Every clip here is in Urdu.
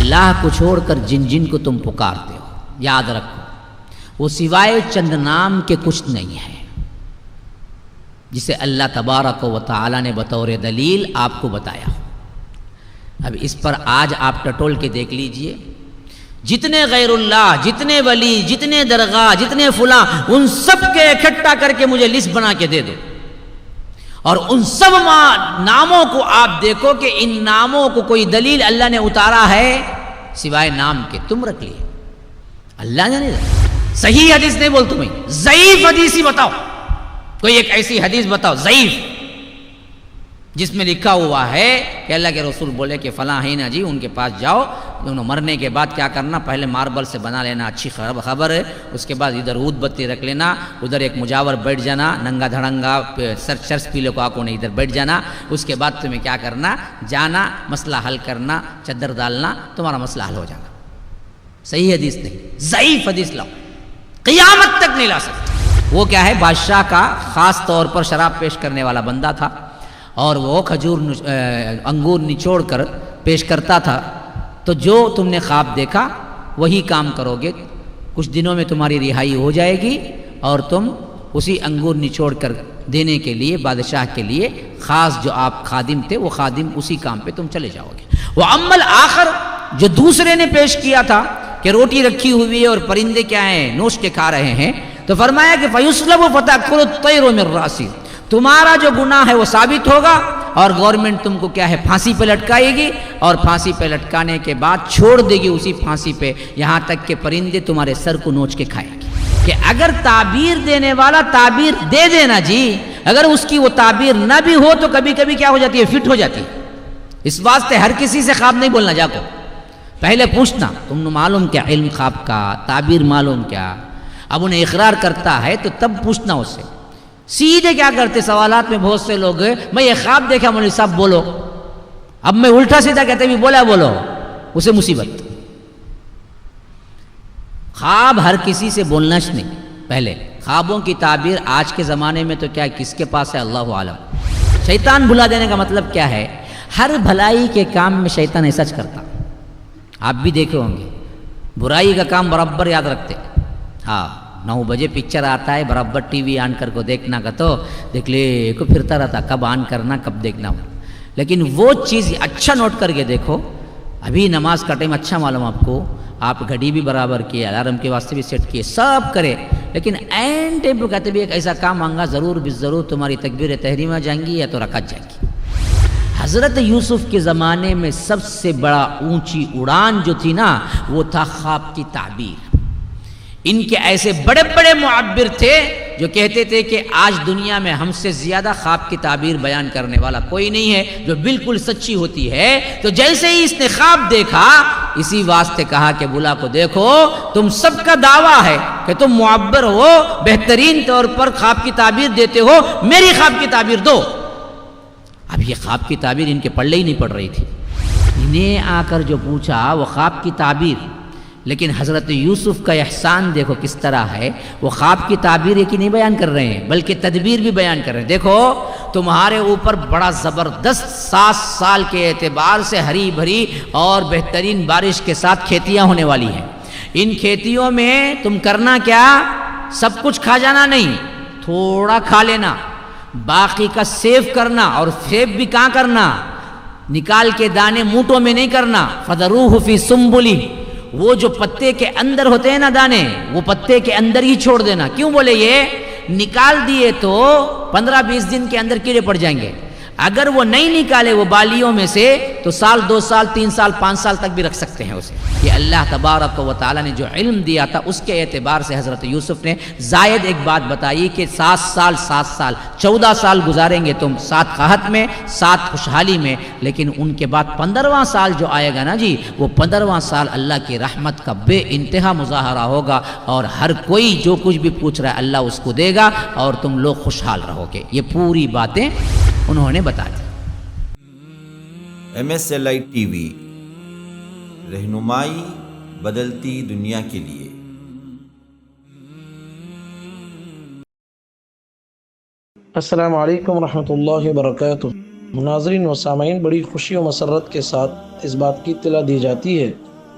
اللہ کو چھوڑ کر جن جن کو تم پکارتے ہو، یاد رکھو وہ سوائے چند نام کے کچھ نہیں ہے، جسے اللہ تبارک و تعالی نے بطور دلیل آپ کو بتایا ہو۔ اب اس پر آج آپ ٹٹول کے دیکھ لیجئے، جتنے غیر اللہ، جتنے ولی، جتنے درگاہ، جتنے فلاں، ان سب کے اکٹھا کر کے مجھے لسٹ بنا کے دے دو، اور ان سب ناموں کو آپ دیکھو کہ ان ناموں کو کوئی دلیل اللہ نے اتارا ہے سوائے نام کے؟ تم رکھ لیے، اللہ نے نہیں رکھا۔ صحیح حدیث نہیں بول تمہیں، ضعیف حدیث ہی بتاؤ، کوئی ایک ایسی حدیث بتاؤ ضعیف جس میں لکھا ہوا ہے کہ اللہ کے رسول بولے کہ فلاں ہے نا جی، ان کے پاس جاؤ، انہوں مرنے کے بعد کیا کرنا، پہلے ماربل سے بنا لینا اچھی خبر ہے، اس کے بعد ادھر اود بتی رکھ لینا، ادھر ایک مجاور بیٹھ جانا، ننگا دھڑنگا چرس پیلے کو آکو نے ادھر بیٹھ جانا، اس کے بعد تمہیں کیا کرنا، جانا مسئلہ حل کرنا، چادر ڈالنا، تمہارا مسئلہ حل ہو جانا۔ صحیح حدیث نہیں، ضعیف حدیث لاؤ، قیامت تک نہیں لا سکتے۔ وہ کیا ہے، بادشاہ کا خاص طور پر شراب پیش کرنے والا بندہ تھا، اور وہ انگور نچوڑ کر پیش کرتا تھا، تو جو تم نے خواب دیکھا وہی کام کرو گے، کچھ دنوں میں تمہاری رہائی ہو جائے گی، اور تم اسی انگور نچوڑ کر دینے کے لیے بادشاہ کے لیے خاص جو آپ خادم تھے، وہ خادم اسی کام پہ تم چلے جاؤ گے۔ وہ عمل آخر جو دوسرے نے پیش کیا تھا کہ روٹی رکھی ہوئی ہے اور پرندے کیا ہیں، نوش کے کھا رہے ہیں، تو فرمایا کہ فَيُسْلَبُ فَتَأْكُلُ الطَّيْرُ مِنْ رَأْسِهِ، تمہارا جو گناہ ہے وہ ثابت ہوگا، اور گورنمنٹ تم کو کیا ہے، پھانسی پہ لٹکائے گی، اور پھانسی پہ لٹکانے کے بعد چھوڑ دے گی اسی پھانسی پہ، یہاں تک کہ پرندے تمہارے سر کو نوچ کے کھائے گی۔ کہ اگر تعبیر دینے والا تعبیر دے دینا جی، اگر اس کی وہ تعبیر نہ بھی ہو تو کبھی کبھی کیا ہو جاتی ہے، فٹ ہو جاتی ہے۔ اس واسطے ہر کسی سے خواب نہیں بولنا، جا کو پہلے پوچھنا تم نے معلوم کیا علم خواب کا، تعبیر معلوم کیا، اب انہیں اقرار کرتا ہے تو تب پوچھنا اس سے۔ سیدھے کیا کرتے سوالات میں بہت سے لوگ، میں یہ خواب دیکھا مولوی صاحب بولو، اب میں الٹا سیدھا کہتے بھی بولا بولو، اسے مصیبت۔ خواب ہر کسی سے بولنا نہیں، پہلے خوابوں کی تعبیر آج کے زمانے میں تو کیا کس کے پاس ہے، اللہ عالم۔ شیطان بھلا دینے کا مطلب کیا ہے، ہر بھلائی کے کام میں شیطان ایسا کرتا، آپ بھی دیکھے ہوں گے، برائی کا کام برابر یاد رکھتے۔ ہاں 9 بجے پکچر آتا ہے، برابر ٹی وی آن کر کو دیکھنا کا تو دیکھ لے کو پھرتا رہتا، کب آن کرنا کب دیکھنا ہو۔ لیکن وہ چیز اچھا نوٹ کر کے دیکھو، ابھی نماز کا ٹائم اچھا معلوم آپ کو، آپ گھڑی بھی برابر کیے، الارم کے واسطے بھی سیٹ کیے، سب کرے، لیکن این ٹائم پہ کہتے بھی ایک ایسا کام مانگا، ضرور ضرور تمہاری تکبیر تحریمہ جائیں گی یا تو رکعت جائیں گی۔ حضرت یوسف کے زمانے میں سب سے بڑا اونچی اڑان جو تھی نا، وہ تھا خواب کی تعبیر۔ ان کے ایسے بڑے بڑے معبر تھے جو کہتے تھے کہ آج دنیا میں ہم سے زیادہ خواب کی تعبیر بیان کرنے والا کوئی نہیں ہے، جو بالکل سچی ہوتی ہے۔ تو جیسے ہی اس نے خواب دیکھا، اسی واسطے کہا کہ بلا کو دیکھو، تم سب کا دعویٰ ہے کہ تم معبر ہو، بہترین طور پر خواب کی تعبیر دیتے ہو، میری خواب کی تعبیر دو۔ اب یہ خواب کی تعبیر ان کے پلے ہی نہیں پڑ رہی تھی، انہیں آ کر جو پوچھا وہ خواب کی تعبیر، لیکن حضرت یوسف کا احسان دیکھو کس طرح ہے، وہ خواب کی تعبیر ایک ہی نہیں بیان کر رہے ہیں بلکہ تدبیر بھی بیان کر رہے ہیں۔ دیکھو تمہارے اوپر بڑا زبردست 7 سال کے اعتبار سے ہری بھری اور بہترین بارش کے ساتھ کھیتیاں ہونے والی ہیں، ان کھیتیوں میں تم کرنا کیا، سب کچھ کھا جانا نہیں، تھوڑا کھا لینا، باقی کا سیو کرنا، اور سیو بھی کہاں کرنا، نکال کے دانے موٹوں میں نہیں کرنا، فَذَرُوهُ فِي سُنبُلِهِ، وہ جو پتے کے اندر ہوتے ہیں نا دانے، وہ پتے کے اندر ہی چھوڑ دینا۔ کیوں بولے یہ، نکال دیے تو 15-20 دن کے اندر کیڑے پڑ جائیں گے، اگر وہ نہیں نکالے وہ بالیوں میں سے تو 1 2 سال 3 سال 5 سال تک بھی رکھ سکتے ہیں اسے۔ یہ اللہ تبارک و تعالیٰ نے جو علم دیا تھا اس کے اعتبار سے حضرت یوسف نے زائد ایک بات بتائی کہ 7 سال 14 سال گزاریں گے تم، 7 قحط میں 7 خوشحالی میں، لیکن ان کے بعد 15واں سال جو آئے گا نا جی، وہ 15واں سال اللہ کی رحمت کا بے انتہا مظاہرہ ہوگا، اور ہر کوئی جو کچھ بھی پوچھ رہا ہے اللہ اس کو دے گا، اور تم لوگ خوشحال رہو گے۔ یہ پوری باتیں انہوں نے بتا دی۔ MSLI ٹی وی، رہنمائی بدلتی دنیا کے لیے۔ السلام علیکم ورحمۃ اللہ وبرکاتہ۔ ناظرین و سامعین، بڑی خوشی و مسرت کے ساتھ اس بات کی اطلاع دی جاتی ہے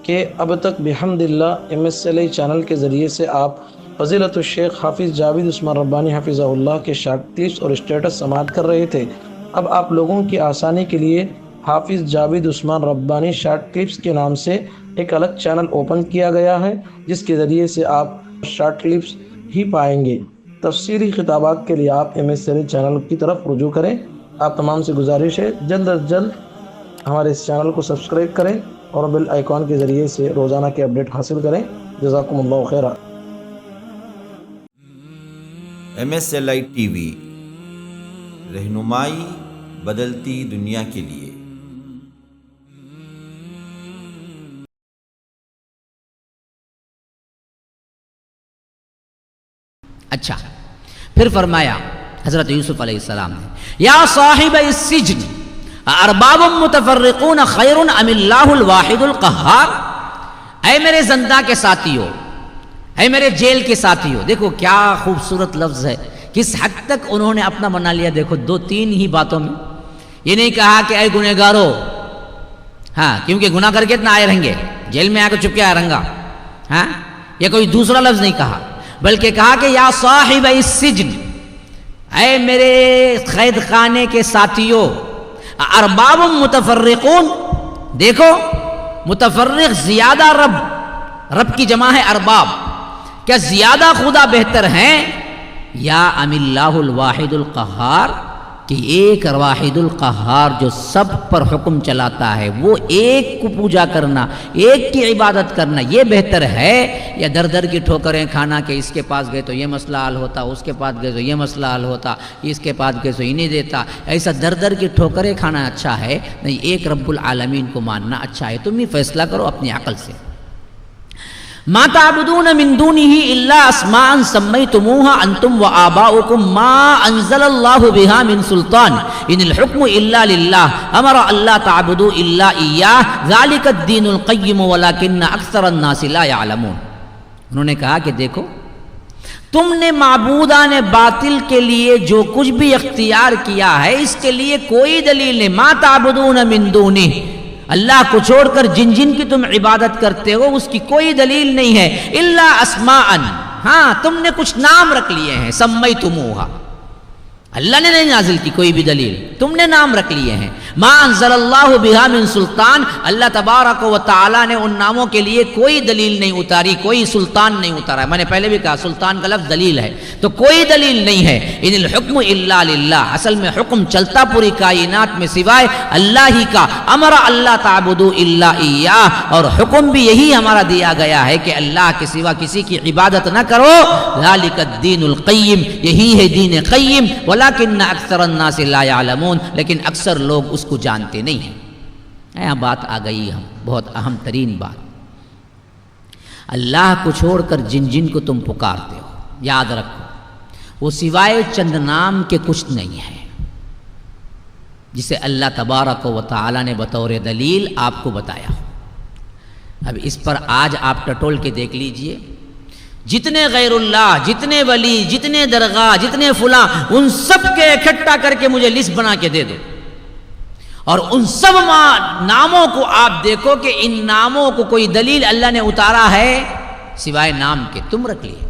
کہ اب تک بحمدللہ MSLI چینل کے ذریعے سے آپ فضیلت الشیخ حافظ جاوید عثمان ربانی حفظہ اللہ کے شارٹ کلپس اور اسٹیٹس سماعت کر رہے تھے۔ اب آپ لوگوں کی آسانی کے لیے حافظ جاوید عثمان ربانی شارٹ کلپس کے نام سے ایک الگ چینل اوپن کیا گیا ہے، جس کے ذریعے سے آپ شارٹ کلپس ہی پائیں گے۔ تفسیری خطابات کے لیے آپ MSLI چینل کی طرف رجوع کریں۔ آپ تمام سے گزارش ہے جلد از جلد ہمارے اس چینل کو سبسکرائب کریں اور بیل آئیکن کے ذریعے سے روزانہ کے اپڈیٹ حاصل کریں۔ جزاکم اللہ خیرہ۔ MSLI TV، رہنمائی بدلتی دنیا کے لیے۔ اچھا، پھر فرمایا حضرت یوسف علیہ السلام نے، یا صاحب السجن ارباب متفرقون خیر ام اللہ الواحد القہار۔ اے میرے زندہ کے ساتھیوں، اے میرے جیل کے ساتھیوں، دیکھو کیا خوبصورت لفظ ہے، کس حد تک انہوں نے اپنا بنا لیا۔ دیکھو 2-3 ہی باتوں میں، یہ نہیں کہا کہ اے گنہگارو، ہاں کیونکہ گناہ کر کے اتنا آئے رہیں گے، جیل میں آ کے چپ کے آئے رہیں گا، ہاں یہ کوئی دوسرا لفظ نہیں کہا، بلکہ کہا کہ یا صاحب السجن، اے میرے قید خانے کے ساتھیوں، ارباب متفرقون، دیکھو متفرق زیادہ رب کی جمع ہے ارباب، کیا زیادہ خدا بہتر ہیں یا ام اللہ الواحد القہار، کہ ایک واحد القہار جو سب پر حکم چلاتا ہے، وہ ایک کو پوجا کرنا، ایک کی عبادت کرنا، یہ بہتر ہے یا در در کی ٹھوکریں کھانا کہ اس کے پاس گئے تو یہ مسئلہ حل ہوتا، اس کے پاس گئے تو یہ مسئلہ حل ہوتا، اس کے پاس گئے تو یہ نہیں دیتا، ایسا در در کی ٹھوکریں کھانا اچھا ہے نہیں، ایک رب العالمین کو ماننا اچھا ہے۔ تم ہی فیصلہ کرو اپنی عقل سے۔ ما تعبدون من دونه الا اسماء سميتموها انتم وآباؤكم ما انزل الله بها من سلطان ان الحكم الا لله امر الا تعبدوا الا اياه ذلك الدين القيم ولكن اكثر الناس لا يعلمون۔ انہوں نے کہا کہ دیکھو تم نے معبودان باطل کے لیے جو کچھ بھی اختیار کیا ہے اس کے لیے کوئی دلیل نہیں۔ ما تعبدون من دونه، اللہ کو چھوڑ کر جن جن کی تم عبادت کرتے ہو اس کی کوئی دلیل نہیں ہے، الا اسماء، ہاں تم نے کچھ نام رکھ لیے ہیں، سمیتموہا، اللہ نے نہیں نازل کی کوئی بھی دلیل، تم نے نام رکھ لیے ہیں۔ ما انزل اللہ بہا من سلطان، اللہ تبارک و تعالی نے ان ناموں کے لیے کوئی دلیل نہیں اتاری، کوئی سلطان نہیں اتارا۔ میں نے پہلے بھی کہا سلطان کا لفظ دلیل ہے، تو کوئی دلیل نہیں ہے۔ ان الحکم الا للہ، اصل میں حکم چلتا پوری کائنات میں سوائے اللہ ہی کا، امر اللہ تعبدوا الا ایاہ، اور حکم بھی یہی ہمارا دیا گیا ہے کہ اللہ کے سوا کسی کی عبادت نہ کرو، ذالک الدین القیم، یہی ہے دین قیم، ولیکن اکثر الناس لا يعلمون، لیکن اکثر لوگ اس کو جانتے نہیں ہیں۔ یہاں بات آ گئی بہت اہم ترین بات، اللہ کو چھوڑ کر جن جن کو تم پکارتے ہو، یاد رکھو وہ سوائے چند نام کے کچھ نہیں ہے، جسے اللہ تبارک و تعالی نے بطور دلیل آپ کو بتایا۔ اب اس پر آج آپ ٹٹول کے دیکھ لیجئے، جتنے غیر اللہ، جتنے ولی، جتنے درگاہ، جتنے فلاں، ان سب کے اکٹھا کر کے مجھے لسٹ بنا کے دے دو، اور ان سب ناموں کو آپ دیکھو کہ ان ناموں کو کوئی دلیل اللہ نے اتارا ہے سوائے نام کے، تم رکھ لیے،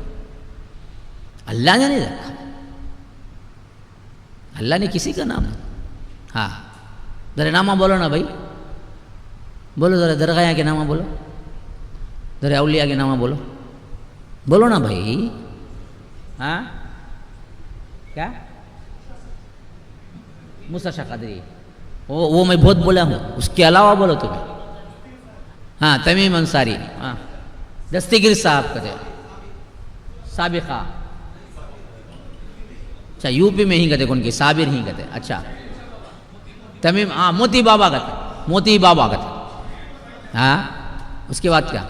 اللہ نے نہیں رکھا، اللہ نے کسی کا نام نہیں۔ ہاں ذرا نامہ بولو نا بھائی، بولو ذرا درگاہ کے نامہ بولو، ذرا اولیاء کے نامہ بولو، بولو نا بھائی، ہاں کیا موسیٰ شاہ قادری، وہ میں بہت بولا ہوں، اس کے علاوہ بولو تمہیں، ہاں تمیم انصاری، ہاں دستگیر صاحب کہتے، سابقہ، اچھا یو پی میں ہی کہتے ان کی، صابر ہی کہتے، اچھا تمیم، ہاں موتی بابا کہتے، موتی بابا کہتے، ہاں اس کے بعد کیا،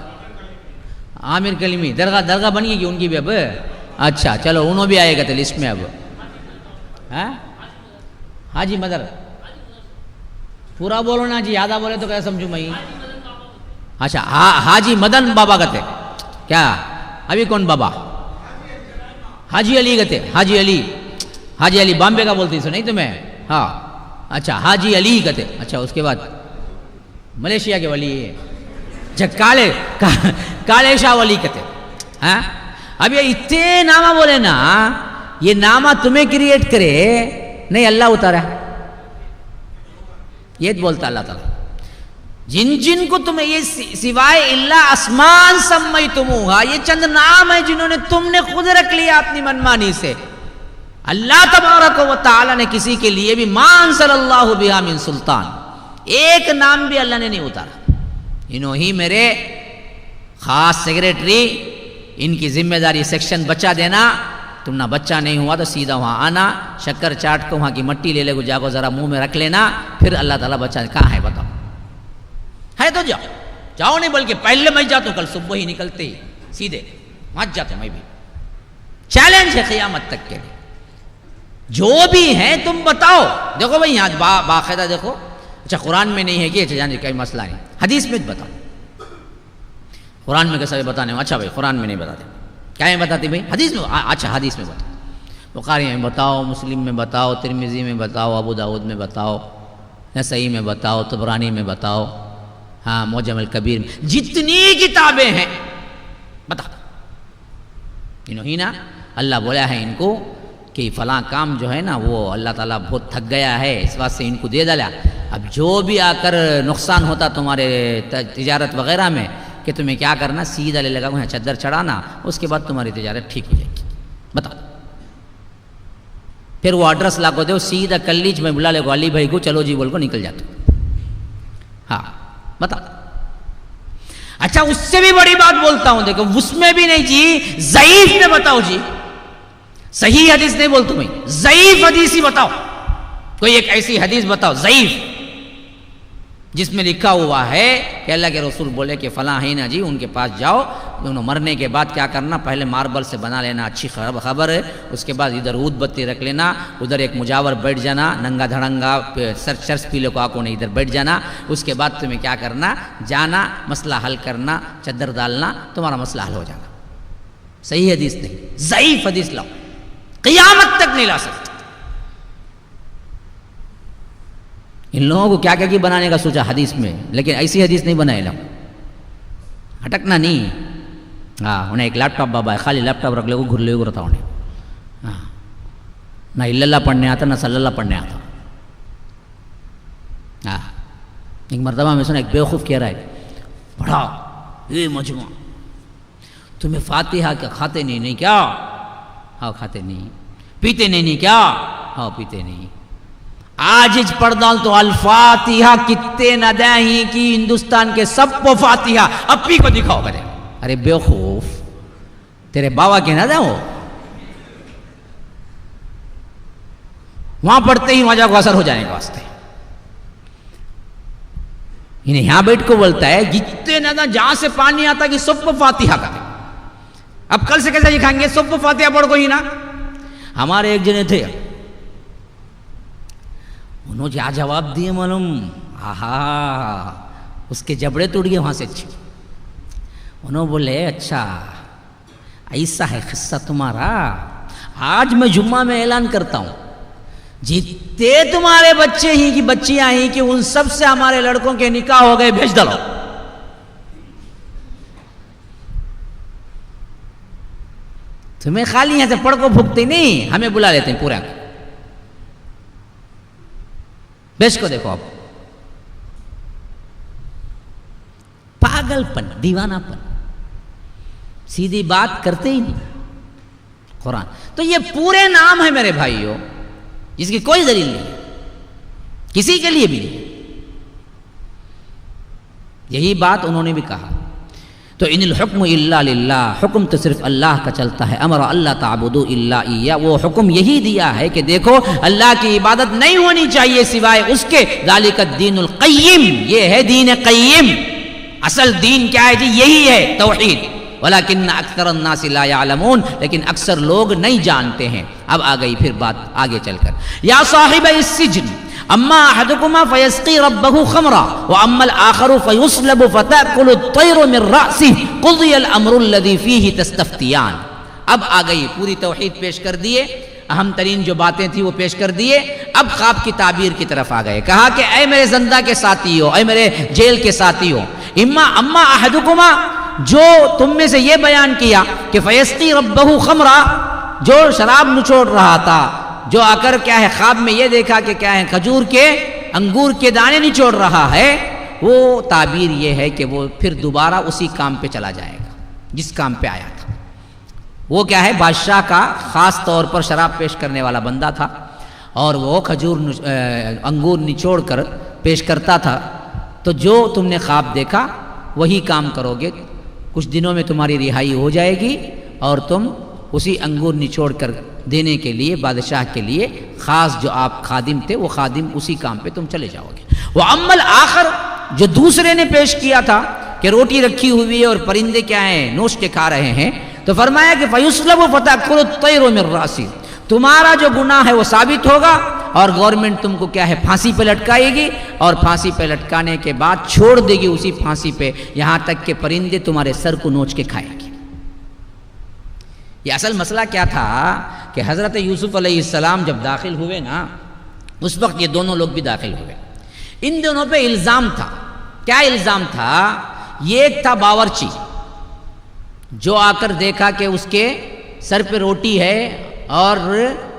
عامر کلمی، درگاہ بن گئی کہ ان کی بھی اب، اچھا چلو انہوں بھی آئے گا تھے لسٹ میں اب، ہاں حاجی مدر، پورا بولو نا جی، یادہ بولے تو کیا سمجھوں میں، اچھا حاجی مدن بابا کہتے، کیا ابھی کون بابا، حاجی علی کہتے، حاجی علی بامبے کا بولتی سو نہیں تمہیں، ہاں اچھا حاجی علی کہتے، اچھا اس کے بعد ملیشیا کے ولی ہے، کالے شاہ ولی کہتے ہیں. اب یہ اتنے نامہ بولے نا، یہ نامہ تمہیں کریٹ کرے نہیں اللہ اتارا. یہ بولتا اللہ تعالیٰ جن کو تمہیں یہ سوائے اللہ اسمان سمیتموہا، یہ چند نام ہیں جنہوں نے تم نے خود رکھ لیا اپنی منمانی سے. اللہ تبارک و تعالیٰ نے کسی کے لیے بھی ما انزل اللہ بہا من سلطان، ایک نام بھی اللہ نے نہیں اتارا. انہوں ہی میرے خاص سیکریٹری، ان کی ذمہ داری سیکشن بچہ دینا. تم نہ بچہ نہیں ہوا تو سیدھا وہاں آنا، شکر چاٹ کو وہاں کی مٹی لے لے کو جاگو ذرا منہ میں رکھ لینا، پھر اللہ تعالیٰ بچہ کہاں ہے بتاؤ. ہے تو جاؤ نہیں، بلکہ پہلے میں جاتا ہوں، کل صبح ہی نکلتے ہی سیدھے وہاں جاتا ہوں. میں بھی چیلنج ہے قیامت تک کے لیے، جو بھی ہیں تم بتاؤ. دیکھو بھائی یہاں باقاعدہ دیکھو. اچھا قرآن میں نہیں ہے کہ اچھا جانے کا مسئلہ نہیں، حدیث میں بتاؤ. قرآن میں کیسا بتانے ہو؟ اچھا بھائی قرآن میں نہیں بتاتے، کیا میں بتاتے بھائی؟ حدیث میں. اچھا حدیث میں بتاؤ، بخاری میں بتاؤ، مسلم میں بتاؤ، ترمذی میں بتاؤ، ابو داؤد میں بتاؤ، نسائی میں بتاؤ، طبرانی میں بتاؤ، ہاں معجم الکبیر میں، جتنی کتابیں ہیں بتا. انہوں ہی نا اللہ بولا ہے ان کو کہ فلاں کام جو ہے نا وہ اللہ تعالیٰ بہت تھک گیا ہے، اس واسطے ان کو دے ڈالا. اب جو بھی آ کر نقصان ہوتا تمہارے تجارت وغیرہ میں، کہ تمہیں کیا کرنا، سیدھا لے لگا وہاں چادر چڑھانا، اس کے بعد تمہاری تجارت ٹھیک ہو جائے گی. بتاؤ. پھر وہ ایڈریس لا کو دو، سیدھا کلیج میں بلا لے کو علی بھائی کو، چلو جی بول کو نکل جاتے. ہاں بتاؤ. اچھا اس سے بھی بڑی بات بولتا ہوں، دیکھو اس میں بھی نہیں جی، ضعیف میں بتاؤ جی. صحیح حدیث نہیں بول تمہیں، ضعیف حدیث ہی بتاؤ. کوئی ایک ایسی حدیث بتاؤ ضعیف جس میں لکھا ہوا ہے کہ اللہ کے رسول بولے کہ فلاں ہے نا جی، ان کے پاس جاؤ، انہوں مرنے کے بعد کیا کرنا، پہلے ماربل سے بنا لینا اچھی خبر ہے، اس کے بعد ادھر عود بتی رکھ لینا، ادھر ایک مجاور بیٹھ جانا، ننگا دھڑنگا چرس پیلے کو آنکھوں نے ادھر بیٹھ جانا. اس کے بعد تمہیں کیا کرنا، جانا مسئلہ حل کرنا، چادر ڈالنا، تمہارا مسئلہ حل ہو جانا. صحیح حدیث نہیں، ضعیف حدیث لاؤ، قیامت تک نہیں لا سکتے. ان لوگوں کو کیا کیا بنانے کا سوچا حدیث میں، لیکن ایسی حدیث نہیں بنائے لوگ. ہٹکنا نہیں. ہاں انہیں ایک لیپ ٹاپ بابا ہے، خالی لیپ ٹاپ رکھ لے کو گھر لے کو رہتا انہیں. ہاں نہ اللہ پڑھنے آتا نہ صلی اللہ پڑھنے آتا. ہاں ایک مرتبہ میں سنا ایک بیوقوف کہہ رہا ہے، پڑھا یہ مجموعہ تمہیں فاتحہ کیا کھاتے نہیں کیا؟ ہاں کھاتے نہیں. پیتے نہیں کیا؟ ہاں پیتے نہیں. آج پڑھ ڈال تو الفاتحہ کتے نداہی کی ہندوستان کے سب کو فاتحہ اپی کو دکھاؤ کرے. ارے بیوقوف، تیرے بابا کے ندا ہو، وہاں پڑھتے ہی وہاں کو اثر ہو جانے کے واسطے. انہیں یہاں بیٹھ کو بولتا ہے جتنے ندا جہاں سے پانی آتا کہ سب کو فاتحہ کرے. اب کل سے کیسے دکھائیں گے، سب کو فاتحہ پڑھ کو ہی نا. ہمارے ایک جنے تھے، انہوں کیا جواب دیے معلوم، آہا اس کے جبڑے ٹوٹ گئے وہاں سے. انہوں بولے اچھا ایسا ہے قصہ تمہارا، آج میں جمعہ میں اعلان کرتا ہوں جتنے تمہارے بچے ہی کی بچیاں ہی کہ ان سب سے ہمارے لڑکوں کے نکاح ہو گئے، بھیج ڈالو. تمہیں خالی یہاں سے پڑھ کو بھوکتے نہیں، ہمیں بلا لیتے ہیں پورا. بیش کو دیکھو آپ، پاگل پن، دیوانہ پن، سیدھی بات کرتے ہی نہیں. قرآن تو یہ پورے نام ہے میرے بھائیوں، جس کی کوئی دلیل نہیں، کسی کے لیے بھی نہیں. یہی بات انہوں نے بھی کہا. تو ان الحکم الا للہ، حکم تو صرف اللہ کا چلتا ہے. امر اللہ تعبدوا الا ایہ، وہ حکم یہی دیا ہے کہ دیکھو اللہ کی عبادت نہیں ہونی چاہیے سوائے اس کے. ذالک الدین القیم، یہ ہے دین قیم. اصل دین کیا ہے جی؟ یہی ہے توحید. ولکن اکثر الناس لا يعلمون، لیکن اکثر لوگ نہیں جانتے ہیں. اب آ گئی پھر بات آگے چل کر، یا صاحب السجن اما احدکما فیسقی ربہ خمرا واما الاخر فیصلب فتأکل الطیر من رأسہ قضی الامر الذی فیہ تستفتیان. اب آ گئی پوری توحید پیش کر دیے، اہم ترین جو باتیں تھی وہ پیش کر دیے. اب خواب کی تعبیر کی طرف آ گئے. کہا کہ اے میرے زندہ کے ساتھی ہو، اے میرے جیل کے ساتھی ہو، اما احدکما، جو تم میں سے یہ بیان کیا کہ فیسقی ربہ خمرا، جو شراب نچوڑ رہا تھا، جو آ کر کیا ہے خواب میں یہ دیکھا کہ کیا ہے کھجور کے انگور کے دانے نچوڑ رہا ہے، وہ تعبیر یہ ہے کہ وہ پھر دوبارہ اسی کام پہ چلا جائے گا جس کام پہ آیا تھا۔ وہ کیا ہے بادشاہ کا خاص طور پر شراب پیش کرنے والا بندہ تھا، اور وہ کھجور انگور نچوڑ کر پیش کرتا تھا۔ تو جو تم نے خواب دیکھا وہی کام کرو گے، کچھ دنوں میں تمہاری رہائی ہو جائے گی، اور تم اسی انگور نچوڑ کر دینے کے لیے بادشاہ کے لیے خاص جو آپ خادم تھے، وہ خادم اسی کام پہ تم چلے جاؤ گے۔ وَأَمَّا الْآخَرُ، جو دوسرے نے پیش کیا تھا کہ روٹی رکھی ہوئی ہے اور پرندے کیا ہیں نوچ کے کھا رہے ہیں، تو فرمایا کہ فَيُسْلَبُ فَتَأْكُلُ الطَّيْرُ مِنْ رَأْسِهِ، تمہارا جو گناہ ہے وہ ثابت ہوگا، اور گورنمنٹ تم کو کیا ہے پھانسی پہ لٹکائے گی، اور پھانسی پہ لٹکانے کے بعد چھوڑ دے گی اسی پھانسی پہ، یہاں تک کہ پرندے تمہارے سر کو نوچ کے کھائیں گے۔ یہ اصل مسئلہ کیا تھا کہ حضرت یوسف علیہ السلام جب داخل ہوئے نا، اس وقت یہ دونوں لوگ بھی داخل ہوئے۔ ان دونوں پہ الزام تھا۔ کیا الزام تھا؟ یہ ایک تھا باورچی، جو آ کر دیکھا کہ اس کے سر پہ روٹی ہے اور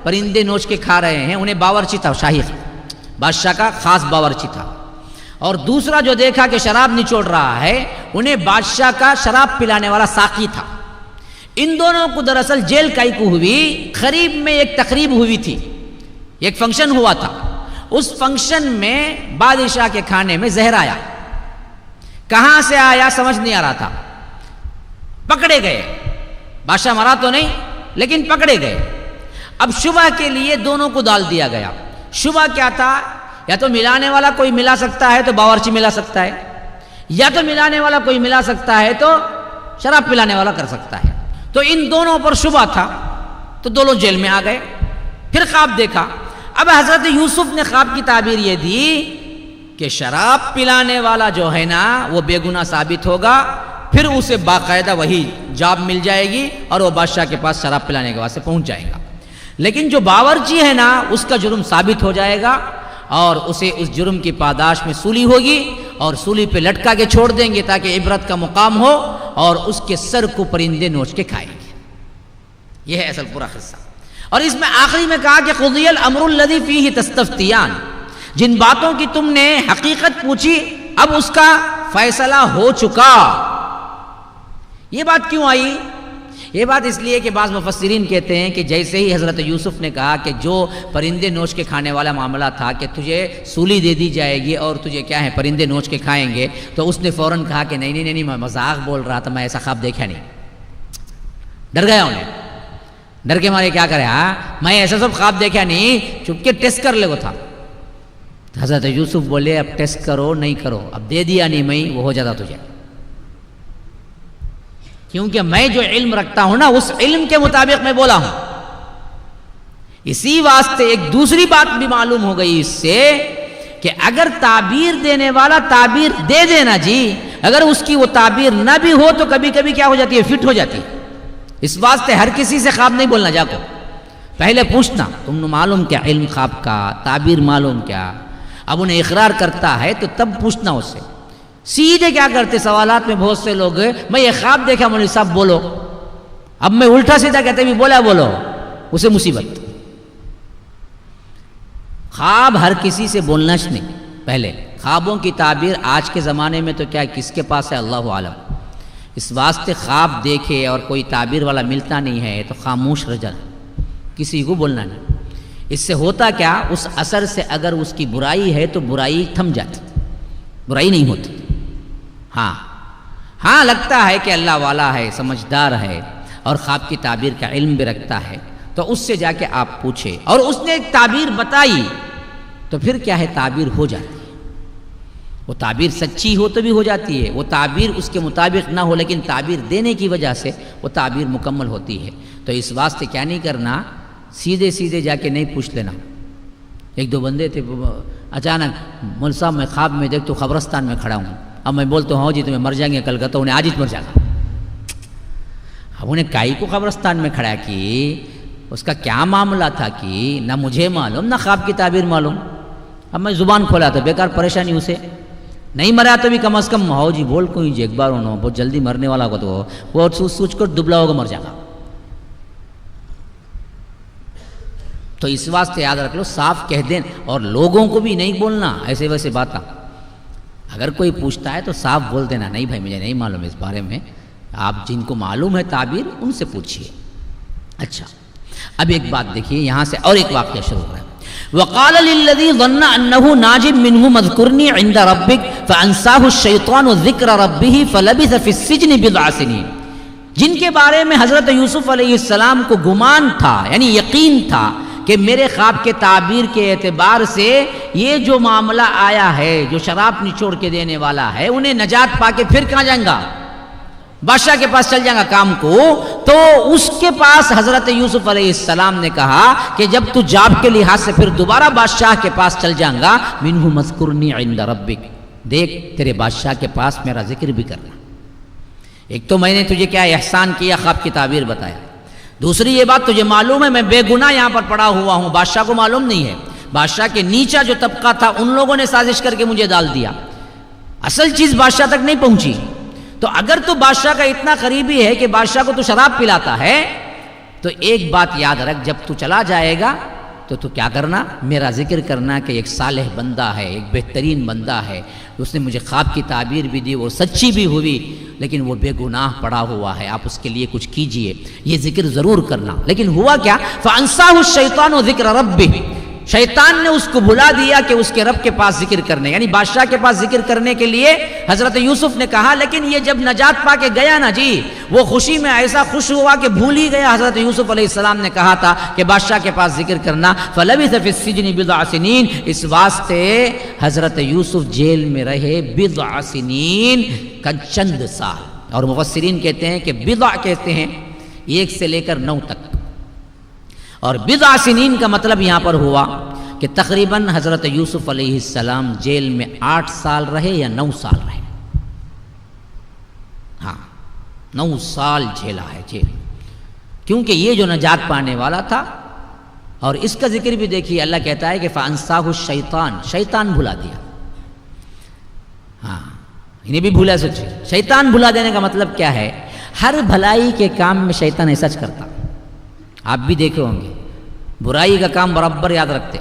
پرندے نوچ کے کھا رہے ہیں، انہیں باورچی تھا، شاہی بادشاہ کا خاص باورچی تھا۔ اور دوسرا جو دیکھا کہ شراب نچوڑ رہا ہے، انہیں بادشاہ کا شراب پلانے والا ساقی تھا۔ ان دونوں کو دراصل جیل کائی کو ہوئی، قریب میں ایک تقریب ہوئی تھی، ایک فنکشن ہوا تھا، اس فنکشن میں بادشاہ کے کھانے میں زہر آیا۔ کہاں سے آیا سمجھ نہیں آ رہا تھا، پکڑے گئے، بادشاہ مرا تو نہیں لیکن پکڑے گئے۔ اب شبہ کے لیے دونوں کو ڈال دیا گیا۔ شبہ کیا تھا؟ یا تو ملانے والا کوئی ملا سکتا ہے تو باورچی ملا سکتا ہے، یا تو ملانے والا کوئی ملا سکتا ہے تو شراب پلانے والا کر سکتا ہے۔ تو ان دونوں پر شبہ تھا، تو دونوں جیل میں آ گئے۔ پھر خواب دیکھا۔ اب حضرت یوسف نے خواب کی تعبیر یہ دی کہ شراب پلانے والا جو ہے نا وہ بے گناہ ثابت ہوگا، پھر اسے باقاعدہ وہی جاب مل جائے گی اور وہ بادشاہ کے پاس شراب پلانے کے واسطے پہنچ جائے گا۔ لیکن جو باورچی ہے نا اس کا جرم ثابت ہو جائے گا، اور اسے اس جرم کی پاداش میں سولی ہوگی، اور سولی پہ لٹکا کے چھوڑ دیں گے تاکہ عبرت کا مقام ہو، اور اس کے سر کو پرندے نوچ کے کھائیں گے۔ یہ ہے اصل پورا قصہ۔ اور اس میں آخری میں کہا کہ قضی الامر الذی فیہ تستفتیان، جن باتوں کی تم نے حقیقت پوچھی اب اس کا فیصلہ ہو چکا۔ یہ بات کیوں آئی؟ یہ بات اس لیے کہ بعض مفسرین کہتے ہیں کہ جیسے ہی حضرت یوسف نے کہا کہ جو پرندے نوچ کے کھانے والا معاملہ تھا کہ تجھے سولی دے دی جائے گی اور تجھے کیا ہے پرندے نوچ کے کھائیں گے، تو اس نے فوراً کہا کہ نہیں نہیں نہیں، میں مذاق بول رہا تھا، میں ایسا خواب دیکھا نہیں۔ ڈر گیا انہیں، ڈر کے مارے کیا کرے، ہاں میں ایسا سب خواب دیکھا نہیں، چپ کے ٹیسٹ کر لے وہ تھا۔ حضرت یوسف بولے اب ٹیسٹ کرو نہیں کرو، اب دے دیا نہیں میں، وہ ہو جاتا تجھے، کیونکہ میں جو علم رکھتا ہوں نا اس علم کے مطابق میں بولا ہوں۔ اسی واسطے ایک دوسری بات بھی معلوم ہو گئی اس سے کہ اگر تعبیر دینے والا تعبیر دے دینا جی، اگر اس کی وہ تعبیر نہ بھی ہو تو کبھی کبھی کیا ہو جاتی ہے، فٹ ہو جاتی ہے۔ اس واسطے ہر کسی سے خواب نہیں بولنا، جا کو پہلے پوچھنا تم نے معلوم کیا علم خواب کا، تعبیر معلوم کیا۔ اب انہیں اقرار کرتا ہے تو تب پوچھنا اس سے۔ سیدھے کیا کرتے سوالات میں بہت سے لوگ، میں یہ خواب دیکھا مولوی صاحب بولو، اب میں الٹا سیدھا کہتے بھی بولا بولو، اسے مصیبت۔ خواب ہر کسی سے بولنا نہیں، پہلے خوابوں کی تعبیر آج کے زمانے میں تو کیا کس کے پاس ہے اللہ عالم۔ اس واسطے خواب دیکھے اور کوئی تعبیر والا ملتا نہیں ہے تو خاموش رہ جائے، کسی کو بولنا نہیں۔ اس سے ہوتا کیا، اس اثر سے اگر اس کی برائی ہے تو برائی تھم جاتی، برائی نہیں ہوتی۔ ہاں لگتا ہے کہ اللہ والا ہے، سمجھدار ہے اور خواب کی تعبیر کا علم بھی رکھتا ہے، تو اس سے جا کے آپ پوچھے اور اس نے ایک تعبیر بتائی تو پھر کیا ہے تعبیر ہو جاتی ہے۔ وہ تعبیر سچی ہو تو بھی ہو جاتی ہے، وہ تعبیر اس کے مطابق نہ ہو لیکن تعبیر دینے کی وجہ سے وہ تعبیر مکمل ہوتی ہے۔ تو اس واسطے کیا نہیں کرنا، سیدھے جا کے نہیں پوچھ لینا۔ ایک دو بندے تھے، اچانک مول صاحب میں خواب میں دیکھ تو قبرستان میں کھڑا ہوں، اب میں بولتا ہوں جی تمہیں مر جائیں گے کل کا، تو انہیں آج ہی مر جائے گا۔ اب انہیں کائی کو قبرستان میں کھڑا کی، اس کا کیا معاملہ تھا کہ نہ مجھے معلوم نہ خواب کی تعبیر معلوم۔ اب میں زبان کھولا تو بیکار پریشانی اسے، نہیں مرا تو بھی کم از کم ہو جی بول کوئی جی ایک بار انہوں بہت جلدی مرنے والا ہوگا تو وہ سوچ کر دبلا ہوگا مر جائے گا. تو اس واسطے یاد رکھ لو صاف کہہ دیں اور لوگوں کو بھی نہیں بولنا ایسے ویسے باتیں. اگر کوئی پوچھتا ہے تو صاف بول دینا نہیں بھائی مجھے نہیں معلوم اس بارے میں, آپ جن کو معلوم ہے تعبیر ان سے پوچھیے. اچھا اب ایک بات دیکھیے یہاں سے اور ایک واقعہ شروع ہو رہا ہے. وقال للذي ظن انه ناج منه اذكرني عند ربك فانساه الشيطان ذكر ربه فلبث في السجن بضع سنين. جن کے بارے میں حضرت یوسف علیہ السلام کو گمان تھا یعنی یقین تھا کہ میرے خواب کے تعبیر کے اعتبار سے یہ جو معاملہ آیا ہے جو شراب نچوڑ کے دینے والا ہے انہیں نجات پا کے پھر کہاں جائیں گا, بادشاہ کے پاس چل جائیں گا کام کو. تو اس کے پاس حضرت یوسف علیہ السلام نے کہا کہ جب تو جاب کے لحاظ سے پھر دوبارہ بادشاہ کے پاس چل جائیں گا منہ مذکرنی عند ربک, دیکھ تیرے بادشاہ کے پاس میرا ذکر بھی کرنا. ایک تو میں نے تجھے کیا احسان کیا خواب کی تعبیر بتایا, دوسری یہ بات تجھے معلوم ہے میں بے گناہ یہاں پر پڑا ہوا ہوں, بادشاہ کو معلوم نہیں ہے. بادشاہ کے نیچا جو طبقہ تھا ان لوگوں نے سازش کر کے مجھے ڈال دیا, اصل چیز بادشاہ تک نہیں پہنچی. تو اگر تو بادشاہ کا اتنا قریبی ہے کہ بادشاہ کو تو شراب پلاتا ہے تو ایک بات یاد رکھ, جب تو چلا جائے گا تو کیا کرنا, میرا ذکر کرنا کہ ایک صالح بندہ ہے, ایک بہترین بندہ ہے, اس نے مجھے خواب کی تعبیر بھی دی, وہ سچی بھی ہوئی لیکن وہ بے گناہ پڑا ہوا ہے, آپ اس کے لیے کچھ کیجئے, یہ ذکر ضرور کرنا. لیکن ہوا کیا, فَأَنْسَاهُ الشَّيْطَانُ ذِكْرَ رَبِّهِ, شیطان نے اس کو بھلا دیا کہ اس کے رب کے پاس ذکر کرنے یعنی بادشاہ کے پاس ذکر کرنے کے لیے حضرت یوسف نے کہا. لیکن یہ جب نجات پا کے گیا نا جی, وہ خوشی میں ایسا خوش ہوا کہ بھول ہی گیا حضرت یوسف علیہ السلام نے کہا تھا کہ بادشاہ کے پاس ذکر کرنا. فَلَبِثَ فِي السِّجْنِ بِضْعَ سِنِينَ, اس واسطے حضرت یوسف جیل میں رہے بِضْعَ سِنِينَ, چند سال. اور مفسرین کہتے ہیں کہ بضع کہتے ہیں 1 سے لے کر 9 تک, اور بضع سنین کا مطلب یہاں پر ہوا کہ تقریباً حضرت یوسف علیہ السلام جیل میں 8 سال رہے یا 9 سال رہے. ہاں 9 سال جھیلا ہے جیل, کیونکہ یہ جو نجات پانے والا تھا. اور اس کا ذکر بھی دیکھیے اللہ کہتا ہے کہ فَأَنْسَاهُ الشَّيْطَانُ, شیطان بھلا دیا. ہاں انہیں بھی بھولا سوچے, شیطان بھلا دینے کا مطلب کیا ہے, ہر بھلائی کے کام میں شیطان ایسا کرتا. آپ بھی دیکھے ہوں گے برائی کا کام برابر یاد رکھتے.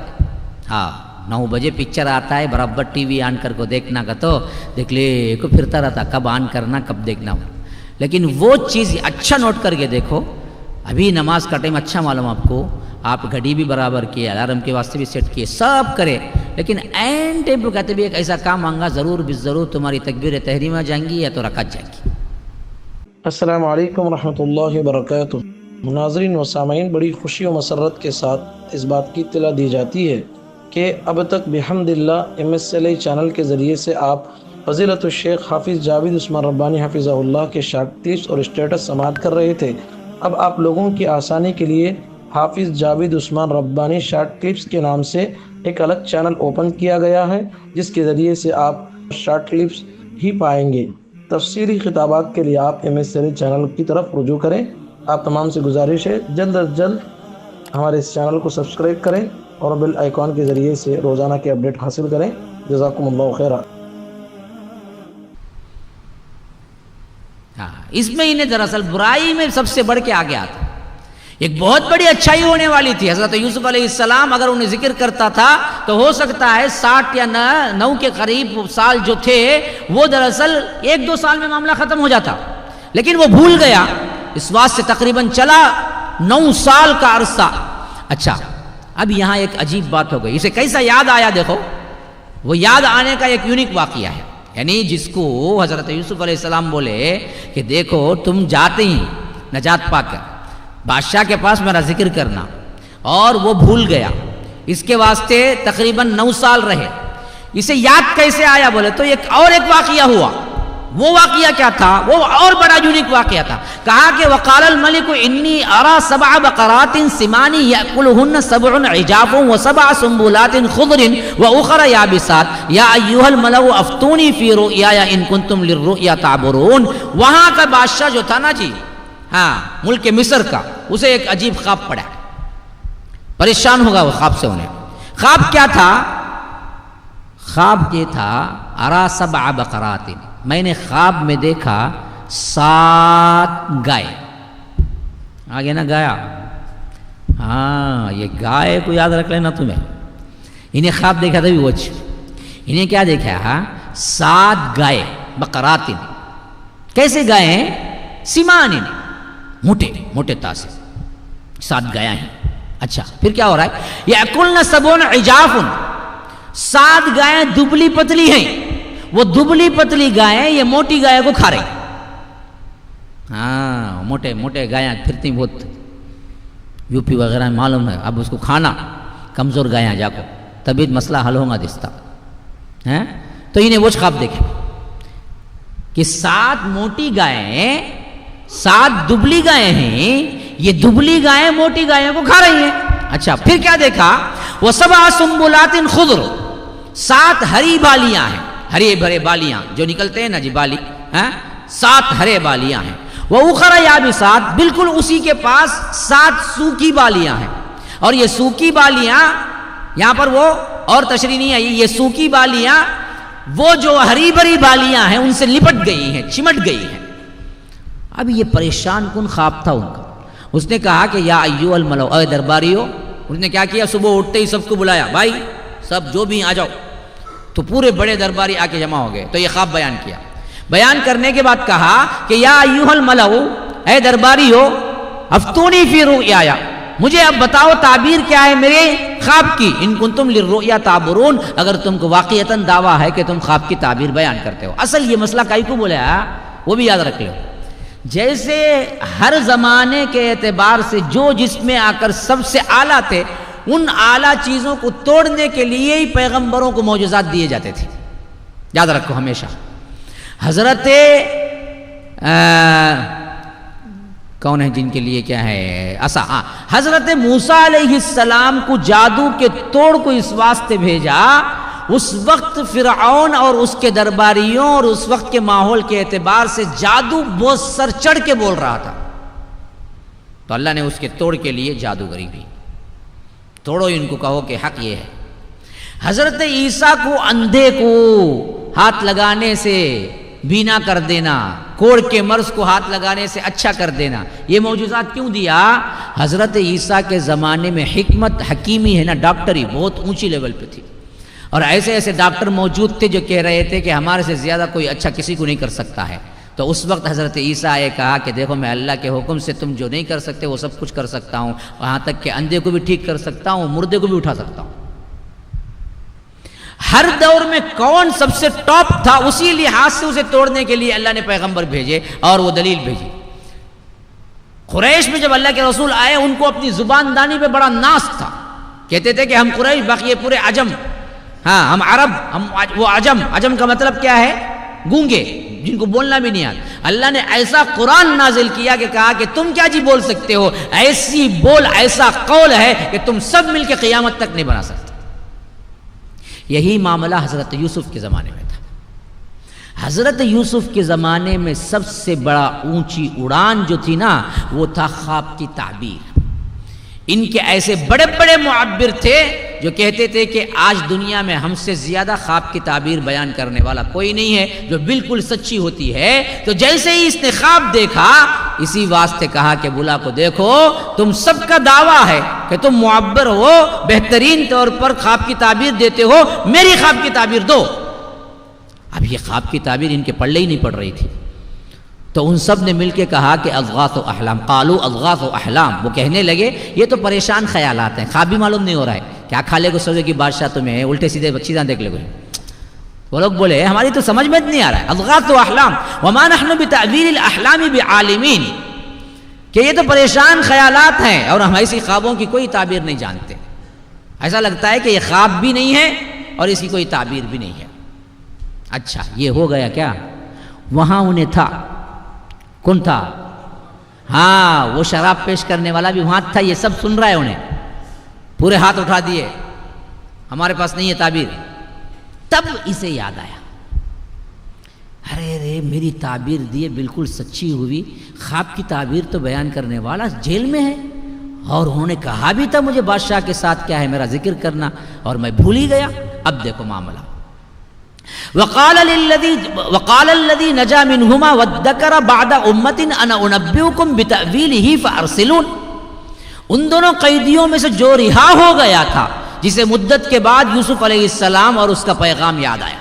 ہاں 9 بجے پکچر آتا ہے برابر ٹی وی آن کر کو دیکھنا کا تو دیکھ لے کو پھرتا رہتا کب آن کرنا کب دیکھنا ہو. لیکن وہ چیز اچھا نوٹ کر کے دیکھو, ابھی نماز کا ٹائم اچھا معلوم آپ کو, آپ گھڑی بھی برابر کیے, الارم کے واسطے بھی سیٹ کیے, سب کرے, لیکن این ٹائم پہ کہتے بھی ایک ایسا کام آنگا ضرور ضرور تمہاری تکبیر تحریمہ جائیں گی یا تو رکعت جائیں گی. السلام علیکم ورحمۃ اللہ وبرکاتہ. ناظرین و سامعین, بڑی خوشی و مسرت کے ساتھ اس بات کی اطلاع دی جاتی ہے کہ اب تک بحمدللہ MSLI چینل کے ذریعے سے آپ فضیلت الشیخ حافظ جاوید عثمان ربانی حفظہ اللہ کے شارٹ کلپس اور اسٹیٹس سماعت کر رہے تھے. اب آپ لوگوں کی آسانی کے لیے حافظ جاوید عثمان ربانی شارٹ کلپس کے نام سے ایک الگ چینل اوپن کیا گیا ہے, جس کے ذریعے سے آپ شارٹ کلپس ہی پائیں گے. تفسیری خطابات کے لیے آپ MSLI چینل کی طرف رجوع کریں. آپ تمام سے گزارش ہے جلد از جلد ہمارے اس چینل کو سبسکرائب کریں اور بیل آئیکن کے ذریعے سے روزانہ کے اپڈیٹ حاصل کریں. جزاکم اللہ خیرہ. اس میں انہیں دراصل برائی میں سب سے بڑھ کے آگے آتا. ایک بہت بڑی اچھائی ہونے والی تھی. حضرت یوسف علیہ السلام اگر انہیں ذکر کرتا تھا تو ہو سکتا ہے 60 یا 9 کے قریب سال جو تھے وہ دراصل 1-2 سال میں معاملہ ختم ہو جاتا, لیکن وہ بھول گیا. اس واسطے تقریباً چلا 9 سال کا عرصہ. اچھا اب یہاں ایک عجیب بات ہو گئی, اسے کیسا یاد آیا دیکھو. وہ یاد آنے کا ایک یونیک واقعہ ہے, یعنی جس کو حضرت یوسف علیہ السلام بولے کہ دیکھو تم جاتے ہی نجات پا کر بادشاہ کے پاس میرا ذکر کرنا, اور وہ بھول گیا. اس کے واسطے تقریباً 9 سال رہے. اسے یاد کیسے آیا بولے تو ایک واقعہ ہوا. وہ واقعہ کیا تھا, وہ اور بڑا یونیک واقعہ تھا. کہا کہ وقال الملک انی ارى 7 بقرات سمان یاکلهن 7 عجاف و7 سنبلات خضر واخر یابسات یا ایها الملأ افتونی فی رؤیایا ان کنتم للرؤیا تعبرون. وہاں کا بادشاہ جو تھا نا جی, ہاں ملک مصر کا, اسے ایک عجیب خواب پڑا. پریشان ہوگا وہ خواب سے. انہیں خواب کیا تھا, خواب یہ تھا ارا سبع بقرات، میں نے خواب میں دیکھا 7 گائے. آگے نا گایا، ہاں یہ گائے کو یاد رکھ لینا تمہیں. انہیں خواب دیکھا تھا بھی وچ، انہیں کیا دیکھا 7 گائے بقرات. کیسے گائے ہیں؟ سمان، موٹے موٹے تاسے 7 گائے ہیں. اچھا پھر کیا ہو رہا ہے؟ یأکلن سبع عجاف، 7 گائیں دبلی پتلی ہیں. وہ دبلی پتلی گائیں یہ موٹی گائے کو کھا رہی. ہاں موٹے موٹے گائیں پھرتی بہت یو پی وغیرہ میں معلوم ہے. اب اس کو کھانا کمزور گائیں جا کو طبیعت مسئلہ حل ہوگا دستا ہے. تو انہیں وہ خواب دیکھے کہ 7 موٹی گائیں 7 دبلی گائیں ہیں، یہ دبلی گائیں موٹی گائیں کو کھا رہی ہیں. اچھا پھر کیا دیکھا؟ وَسَبْعَ سُنبُلَاتٍ خُضْرٍ، 7 ہری بالیاں ہیں، ہرے بھرے بالیاں جو نکلتے ہیں نا جی بالی، 7 ہرے بالیاں ہیں. وَأُخَرَ يَابِسَاتٍ، بالکل اسی کے پاس 7 سوکھی بالیاں ہیں. اور یہ سوکھی بالیاں یہاں پر وہ اور تشریح نہیں آئی، یہ سوکھی بالیاں وہ جو ہری بھری بالیاں ہیں ان سے لپٹ گئی ہیں، چمٹ گئی ہیں. اب یہ پریشان کن خواب تھا ان کا. اس نے کہا کہ یا ایھا الملأ، اے درباریو. اس نے کیا کیا؟ صبح اٹھتے ہی سب کو بلایا، بھائی سب جو بھی آ جاؤ. تو پورے بڑے درباری آ کے جمع ہو گئے. تو یہ خواب بیان کیا. بیان کرنے کے بعد کہا کہ یا ایھا الملأ، اے درباریو، افتونی فی رؤیایا، مجھے اب بتاؤ تعبیر کیا ہے میرے خواب کی. ان کنتم للرؤیا تعبرون، اگر تم کو واقعتاً دعویٰ ہے کہ تم خواب کی تعبیر بیان کرتے ہو. اصل یہ مسئلہ کائی کو بولا وہ بھی یاد رکھ لو. جیسے ہر زمانے کے اعتبار سے جو جس میں آ کر سب سے اعلیٰ تھے، ان اعلیٰ چیزوں کو توڑنے کے لیے ہی پیغمبروں کو معجزات دیے جاتے تھے. یاد رکھو ہمیشہ. حضرت کون ہے جن کے لیے کیا ہے حضرت موسیٰ علیہ السلام کو جادو کے توڑ کو اس واسطے بھیجا. اس وقت فرعون اور اس کے درباریوں اور اس وقت کے ماحول کے اعتبار سے جادو بہت سر چڑھ کے بول رہا تھا. تو اللہ نے اس کے توڑ کے لیے جادوگری بھی. توڑو ان کو، کہو کہ حق یہ ہے. حضرت عیسیٰ کو اندھے کو ہاتھ لگانے سے بینا کر دینا، کوڑ کے مرض کو ہاتھ لگانے سے اچھا کر دینا، یہ معجزات کیوں دیا؟ حضرت عیسیٰ کے زمانے میں حکمت حکیمی ہے نا، ڈاکٹری بہت اونچی لیول پہ تھی. اور ایسے ایسے ڈاکٹر موجود تھے جو کہہ رہے تھے کہ ہمارے سے زیادہ کوئی اچھا کسی کو نہیں کر سکتا ہے. تو اس وقت حضرت عیسیٰ آئے کہا کہ دیکھو میں اللہ کے حکم سے تم جو نہیں کر سکتے وہ سب کچھ کر سکتا ہوں، وہاں تک کہ اندھے کو بھی ٹھیک کر سکتا ہوں، مردے کو بھی اٹھا سکتا ہوں. ہر دور میں کون سب سے ٹاپ تھا، اسی لحاظ سے اسے توڑنے کے لیے اللہ نے پیغمبر بھیجے اور وہ دلیل بھیجی. قریش میں جب اللہ کے رسول آئے ان کو اپنی زبان دانی پہ بڑا ناز تھا. کہتے تھے کہ ہم قریش، باقی پورے عجم، ہاں ہم عرب، ہم وہ عجم. عجم کا مطلب کیا ہے؟ گونگے، جن کو بولنا بھی نہیں آتا. اللہ نے ایسا قرآن نازل کیا کہ کہا کہ تم کیا جی بول سکتے ہو، ایسی بول، ایسا قول ہے کہ تم سب مل کے قیامت تک نہیں بنا سکتے. یہی معاملہ حضرت یوسف کے زمانے میں تھا. حضرت یوسف کے زمانے میں سب سے بڑا اونچی اڑان جو تھی نا، وہ تھا خواب کی تعبیر. ان کے ایسے بڑے بڑے معبر تھے جو کہتے تھے کہ آج دنیا میں ہم سے زیادہ خواب کی تعبیر بیان کرنے والا کوئی نہیں ہے جو بالکل سچی ہوتی ہے. تو جیسے ہی اس نے خواب دیکھا، اسی واسطے کہا کہ بلا کو دیکھو، تم سب کا دعویٰ ہے کہ تم معبر ہو، بہترین طور پر خواب کی تعبیر دیتے ہو، میری خواب کی تعبیر دو. اب یہ خواب کی تعبیر ان کے پلے ہی نہیں پڑ رہی تھی. تو ان سب نے مل کے کہا کہ اضغاث و احلام، قالوا اضغاث و احلام. وہ کہنے لگے یہ تو پریشان خیالات ہیں، خواب بھی معلوم نہیں ہو رہا ہے، کیا کھا لے گو سوزے کی بادشاہ تمہیں، الٹے سیدھے چیزاں دیکھ لے گے. وہ لوگ بولے ہماری تو سمجھ میں نہیں آ رہا ہے. اضغاث و احلام وما نحن بتأویل الاحلام بعالمین، کہ یہ تو پریشان خیالات ہیں اور ہم ایسی خوابوں کی کوئی تعبیر نہیں جانتے. ایسا لگتا ہے کہ یہ خواب بھی نہیں ہے اور اس کی کوئی تعبیر بھی نہیں ہے. اچھا یہ ہو گیا کیا؟ وہاں انہیں تھا، کون تھا؟ ہاں وہ شراب پیش کرنے والا بھی وہاں تھا. یہ سب سن رہا ہے، انہیں پورے ہاتھ اٹھا دیے، ہمارے پاس نہیں ہے تعبیر. تب اسے یاد آیا، ارے رے میری تعبیر دیے بالکل سچی ہوئی، خواب کی تعبیر تو بیان کرنے والا جیل میں ہے، اور انہوں نے کہا بھی تھا مجھے بادشاہ کے ساتھ کیا ہے میرا ذکر کرنا، اور میں بھول ہی گیا. اب دیکھو معاملہ، وقال الذي نجا منهما وادكر بعد امة انا انبئكم بتأويله فارسلون. ان دونوں قیدیوں میں سے جو رہا ہو گیا تھا، جسے مدت کے بعد یوسف علیہ السلام اور اس کا پیغام یاد آیا،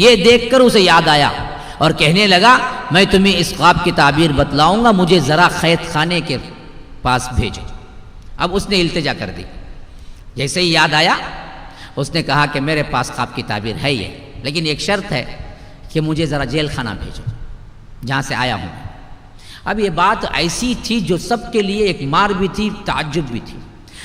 یہ دیکھ کر اسے یاد آیا اور کہنے لگا میں تمہیں اس خواب کی تعبیر بتلاؤں گا، مجھے ذرا قید خانے کے پاس بھیجو. اب اس نے التجا کر دی. جیسے ہی یاد آیا اس نے کہا کہ میرے پاس خواب کی تعبیر ہے یہ، لیکن ایک شرط ہے کہ مجھے ذرا جیل خانہ بھیجو جہاں سے آیا ہوں. اب یہ بات ایسی تھی جو سب کے لیے ایک مار بھی تھی، تعجب بھی تھی.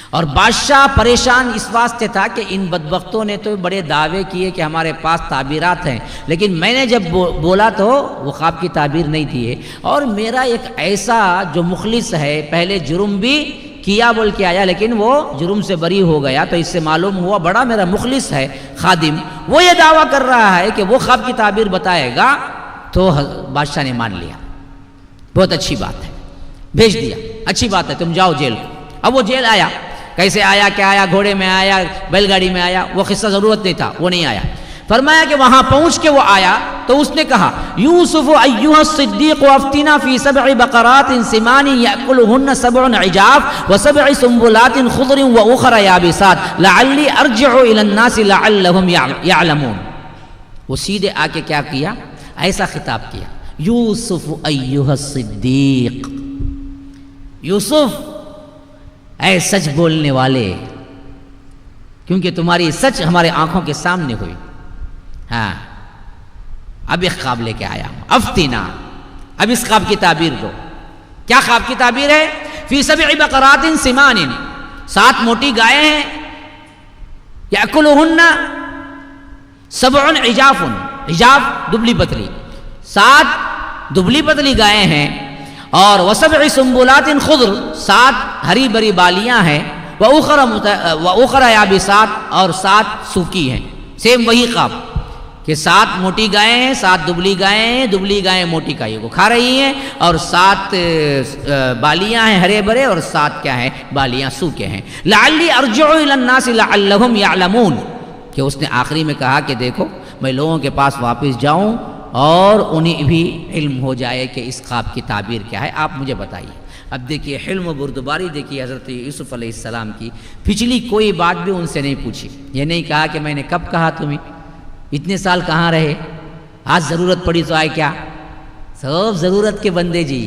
اور بادشاہ پریشان اس واسطے تھا کہ ان بدبختوں نے تو بڑے دعوے کیے کہ ہمارے پاس تعبیرات ہیں، لیکن میں نے جب بولا تو وہ خواب کی تعبیر نہیں تھی ہے. اور میرا ایک ایسا جو مخلص ہے، پہلے جرم بھی کیا بول کے آیا لیکن وہ جرم سے بری ہو گیا، تو اس سے معلوم ہوا بڑا میرا مخلص ہے خادم، وہ یہ دعویٰ کر رہا ہے کہ وہ خواب کی تعبیر بتائے گا. تو بادشاہ نے مان لیا، بہت اچھی بات ہے، بھیج دیا، اچھی بات ہے، تم جاؤ جیل. اب وہ جیل آیا. کیسے آیا، کیا آیا، گھوڑے میں آیا، بیل گاڑی میں آیا، وہ قصہ ضرورت نہیں تھا، وہ نہیں آیا. فرمایا کہ وہاں پہنچ کے وہ آیا تو اس نے کہا یوسف ایھا الصدیق افتنا فی 7 بقرات سمان یاکلهن 7 عجاف و7 سنبلات خضر واخر یابسات لعلی ارجع الی الناس لعلهم یعلمون. وہ سیدھے آ کے کیا کیا، ایسا خطاب کیا، یوسف ایھا الصدیق، یوسف اے سچ بولنے والے، کیونکہ تمہاری سچ ہمارے آنکھوں کے سامنے ہوئی. ہاں اب ایک خواب لے کے آیا ہوں، افتنا. اب اس خواب کی تعبیر دو. کیا خواب کی تعبیر ہے؟ فی 7 بقرات سمان، 7 موٹی گائے ہیں، یاکلہن 7 عجاف، عجاف دبلی پتلی، 7 دبلی پتلی گائے ہیں، اور و7 سنبلات خضر، 7 ہری بری بالیاں ہیں، وَأُخْرَ یابسات، اور 7 سوکھی ہیں. سیم وہی خواب کہ 7 موٹی گائیں ہیں، 7 دبلی گائیں ہیں، دبلی گائیں موٹی گائے کو کھا رہی ہیں، اور 7 بالیاں ہیں ہرے بھرے، اور 7 کیا ہیں، بالیاں سوکھے ہیں. لعلی ارجع الی الناس لعلهم یعلمون، کہ اس نے آخری میں کہا کہ دیکھو میں لوگوں کے پاس واپس جاؤں اور انہیں بھی علم ہو جائے کہ اس خواب کی تعبیر کیا ہے، آپ مجھے بتائیے. اب دیکھیے حلم و بردباری دیکھیے حضرت یوسف علیہ السلام کی. پچھلی کوئی بات بھی ان سے نہیں پوچھی، یہ نہیں کہا کہ میں نے کب کہا تمہیں، اتنے سال کہاں رہے، آج ضرورت پڑی تو آئے. کیا سب ضرورت کے بندے جی،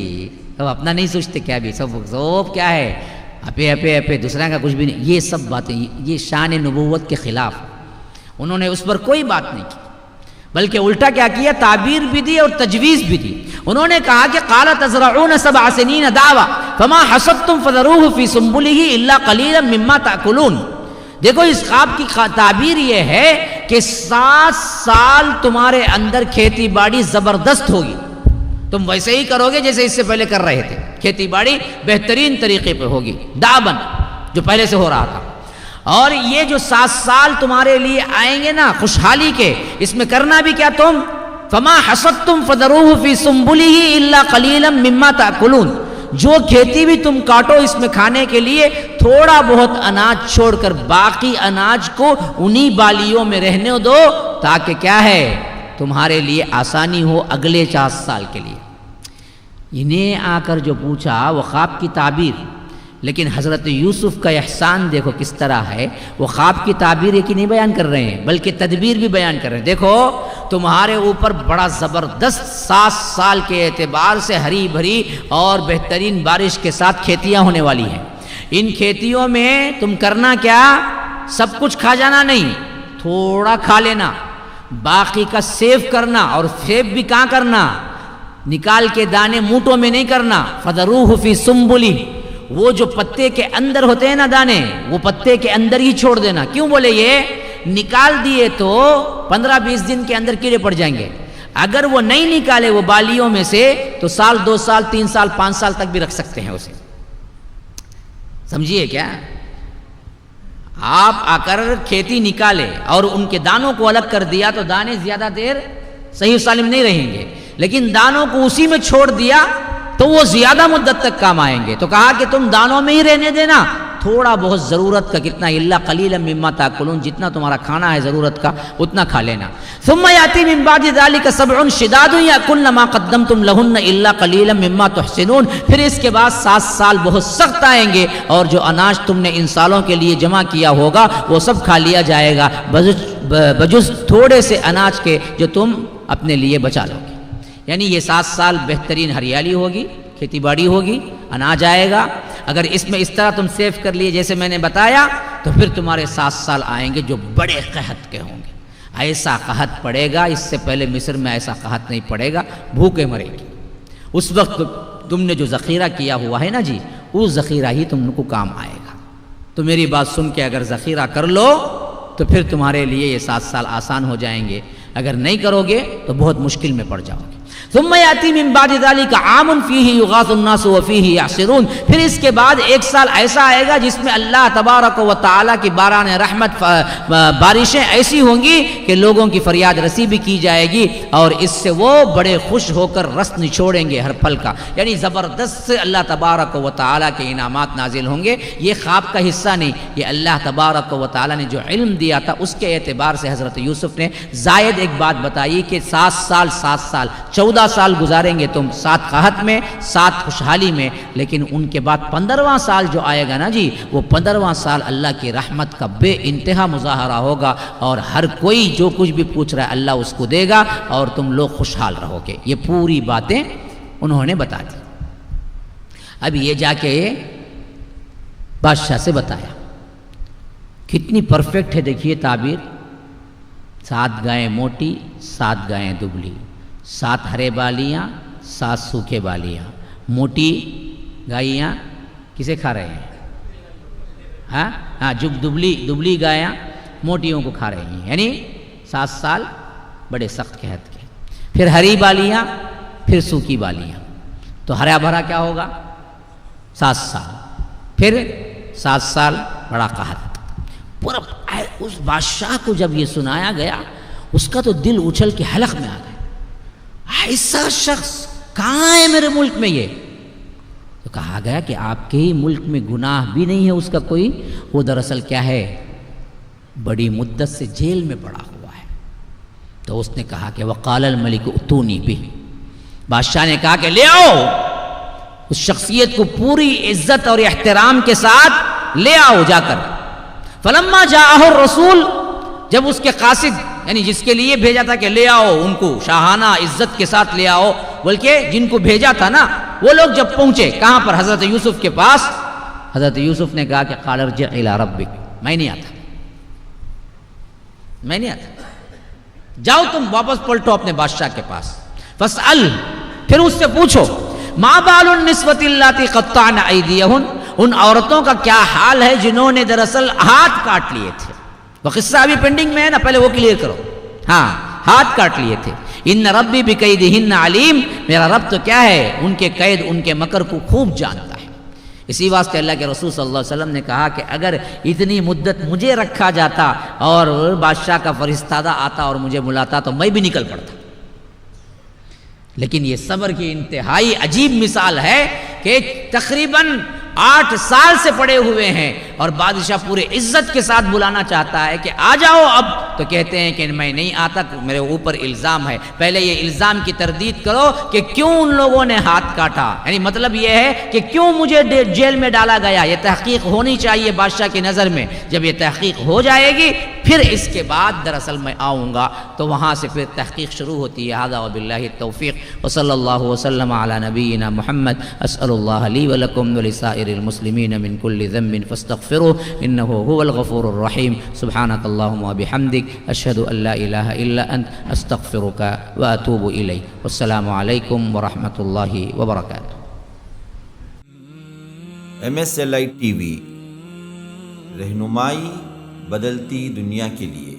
سب اپنا نہیں سوچتے کیا بھی، سب کیا ہے، اپے اپے اپے، دوسرا کا کچھ بھی نہیں. یہ سب باتیں یہ شان نبوت کے خلاف، انہوں نے اس پر کوئی بات نہیں کی، بلکہ الٹا کیا کیا، تعبیر بھی دی اور تجویز بھی دی. انہوں نے کہا کہ قال تزرعون 7 سنین دعوا فما حصدتم فذروه في سنبله الا قليلا مما تاكلون. دیکھو اس خواب کی تعبیر یہ ہے کہ 7 سال تمہارے اندر کھیتی باڑی زبردست ہوگی، تم ویسے ہی کرو گے جیسے اس سے پہلے کر رہے تھے، کھیتی باڑی بہترین طریقے پہ ہوگی، دعبن جو پہلے سے ہو رہا تھا. اور یہ جو 7 سال تمہارے لیے آئیں گے نا خوشحالی کے، اس میں کرنا بھی کیا تم، فما حصدتم فذروه في سنبله الا قليلا مما تاكلون، جو کھیتی بھی تم کاٹو اس میں کھانے کے لیے تھوڑا بہت اناج چھوڑ کر باقی اناج کو انہی بالیوں میں رہنے دو، تاکہ کیا ہے تمہارے لیے آسانی ہو اگلے 4 سال کے لیے. انہیں آ کر جو پوچھا وہ خواب کی تعبیر، لیکن حضرت یوسف کا احسان دیکھو کس طرح ہے، وہ خواب کی تعبیر ایک ہی نہیں بیان کر رہے ہیں بلکہ تدبیر بھی بیان کر رہے ہیں. دیکھو تمہارے اوپر بڑا زبردست 7 سال کے اعتبار سے ہری بھری اور بہترین بارش کے ساتھ کھیتیاں ہونے والی ہیں. ان کھیتیوں میں تم کرنا کیا، سب کچھ کھا جانا نہیں، تھوڑا کھا لینا، باقی کا سیو کرنا، اور سیو بھی کہاں کرنا، نکال کے دانے موٹوں میں نہیں کرنا. فذروه فی سنبلہ، وہ جو پتے کے اندر ہوتے ہیں نا دانے، وہ پتے کے اندر ہی چھوڑ دینا. کیوں بولے یہ، نکال دیے تو 15-20 دن کے اندر کیڑے پڑ جائیں گے، اگر وہ نہیں نکالے وہ بالیوں میں سے تو 1 سال 2 سال 3 سال 5 سال تک بھی رکھ سکتے ہیں اسے. سمجھیے کیا، آپ آ کر کھیتی نکالے اور ان کے دانوں کو الگ کر دیا تو دانے زیادہ دیر صحیح سالم نہیں رہیں گے، لیکن دانوں کو اسی میں چھوڑ دیا تو وہ زیادہ مدت تک کام آئیں گے. تو کہا کہ تم دانوں میں ہی رہنے دینا، تھوڑا بہت ضرورت کا کتنا، الا قلیلا مما تاکلون، جتنا تمہارا کھانا ہے ضرورت کا اتنا کھا لینا. ثم یاتی من بعد ذلک سبع شداد یاکلن ما قدمتم لهن الا قلیلا مما تحسنون. پھر اس کے بعد 7 سال بہت سخت آئیں گے اور جو اناج تم نے ان سالوں کے لیے جمع کیا ہوگا وہ سب کھا لیا جائے گا بجز تھوڑے سے اناج کے جو تم اپنے لیے بچا لو گے. یعنی یہ 7 سال بہترین ہریالی ہوگی، کھیتی باڑی ہوگی، اناج آئے گا. اگر اس میں اس طرح تم سیف کر لیے جیسے میں نے بتایا تو پھر تمہارے 7 سال آئیں گے جو بڑے قحط کے ہوں گے. ایسا قحط پڑے گا، اس سے پہلے مصر میں ایسا قحط نہیں پڑے گا، بھوکے مرے گی. اس وقت تم نے جو ذخیرہ کیا ہوا ہے نا جی، وہ ذخیرہ ہی تم کو کام آئے گا. تو میری بات سن کے اگر ذخیرہ کر لو تو پھر تمہارے لیے یہ 7 سال آسان ہو جائیں گے. اگر نہیں کرو گے تو بہت مشکل میں پڑ جاؤ گے. ثم یاتی من بعد ذلك عام فیہ یغاث الناس وفیہ یعصرون. پھر اس کے بعد 1 سال ایسا آئے گا جس میں اللہ تبارک و تعالیٰ کی باران رحمت بارشیں ایسی ہوں گی کہ لوگوں کی فریاد رسی بھی کی جائے گی اور اس سے وہ بڑے خوش ہو کر رس نچوڑیں گے ہر پھل کا. یعنی زبردست سے اللہ تبارک و تعالیٰ کے انعامات نازل ہوں گے. یہ خواب کا حصہ نہیں، یہ اللہ تبارک و تعالیٰ نے جو علم دیا تھا اس کے اعتبار سے حضرت یوسف نے زائد ایک بات بتائی کہ 7 سال 14 سال گزاریں گے تم، 7 قحط میں 7 خوشحالی میں، لیکن ان کے بعد 15واں سال جو آئے گا نا جی، وہ 15واں سال اللہ کی رحمت کا بے انتہا مظاہرہ ہوگا اور ہر کوئی جو کچھ بھی پوچھ رہا ہے اللہ اس کو دے گا اور تم لوگ خوشحال رہو گے. یہ پوری باتیں انہوں نے بتا دی. اب یہ جا کے بادشاہ سے بتایا. کتنی پرفیکٹ ہے دیکھیے تعبیر. 7 گائیں موٹی 7 گائیں دبلی، 7 ہرے بالیاں 7 سوکھے بالیاں. موٹی گائیاں کسے کھا رہے ہیں؟ ہاں جو دبلی گائیاں موٹیوں کو کھا رہی ہیں. یعنی 7 سال بڑے سخت قحط کے، پھر ہری بالیاں پھر سوکھی بالیاں. تو ہرا بھرا کیا ہوگا؟ 7 سال، پھر 7 سال بڑا قحط. پورا اس بادشاہ کو جب یہ سنایا گیا اس کا تو دل اچھل کے حلق میں آ گیا. ایسا شخص کہاں ہے میرے ملک میں؟ یہ تو کہا گیا کہ آپ کے ہی ملک میں گناہ بھی نہیں ہے اس کا کوئی. وہ دراصل کیا ہے، بڑی مدت سے جیل میں پڑا ہوا ہے. تو اس نے کہا کہ وقال الملک اتونی بہ. بادشاہ نے کہا کہ لے آؤ اس شخصیت کو، پوری عزت اور احترام کے ساتھ لے آؤ جا کر. فلما جاءہ الرسول، جب اس کے قاصد یعنی جس کے لیے بھیجا تھا کہ لے آؤ ان کو شاہانہ عزت کے ساتھ لے آؤ، بلکہ جن کو بھیجا تھا نا وہ لوگ جب پہنچے کہاں پر؟ حضرت یوسف کے پاس. حضرت یوسف نے کہا کہ قال ارجع الی ربک، میں نہیں آتا، جاؤ تم واپس پلٹو اپنے بادشاہ کے پاس. فاسأل، پھر اس سے پوچھو ما بال النسوۃ اللاتی قطعن ایدیہن، ان عورتوں کا کیا حال ہے جنہوں نے دراصل ہاتھ کاٹ لیے تھے. وہ قصہ ابھی پینڈنگ میں ہے نا، پہلے وہ کلیئر کرو. ہاں ہاتھ کاٹ لیے تھے. ان ربی بکیدہن علیم، میرا رب تو کیا ہے ان کے قید ان کے مکر کو خوب جانتا ہے. اسی واسطے اللہ کے رسول صلی اللہ علیہ وسلم نے کہا کہ اگر اتنی مدت مجھے رکھا جاتا اور بادشاہ کا فرستادہ آتا اور مجھے بلاتا تو میں بھی نکل پڑتا. لیکن یہ صبر کی انتہائی عجیب مثال ہے کہ تقریباً 8 سال سے پڑے ہوئے ہیں اور بادشاہ پورے عزت کے ساتھ بلانا چاہتا ہے کہ آ جاؤ اب، تو کہتے ہیں کہ میں نہیں آتا، میرے اوپر الزام ہے. پہلے یہ الزام کی تردید کرو کہ کیوں ان لوگوں نے ہاتھ کاٹا، یعنی مطلب یہ ہے کہ کیوں مجھے جیل میں ڈالا گیا. یہ تحقیق ہونی چاہیے بادشاہ کی نظر میں. جب یہ تحقیق ہو جائے گی پھر اس کے بعد دراصل میں آؤں گا، تو وہاں سے پھر تحقیق شروع ہوتی ہے. ھذا وباللہ التوفیق وصلی اللہ وسلم علی نبینا محمد. اسأل اللہ لی ولکم ولسائر المسلمین من کل ذنب فاستغفروه انه هو الغفور الرحیم. سبحانک اللہم وبحمدک اشہد ان لا الہ الا انت استغفرک واتوب الیک. والسلام علیکم ورحمۃ اللہ وبرکاتہ. MSLI TV، رہنمائی بدلتی دنیا کے لیے.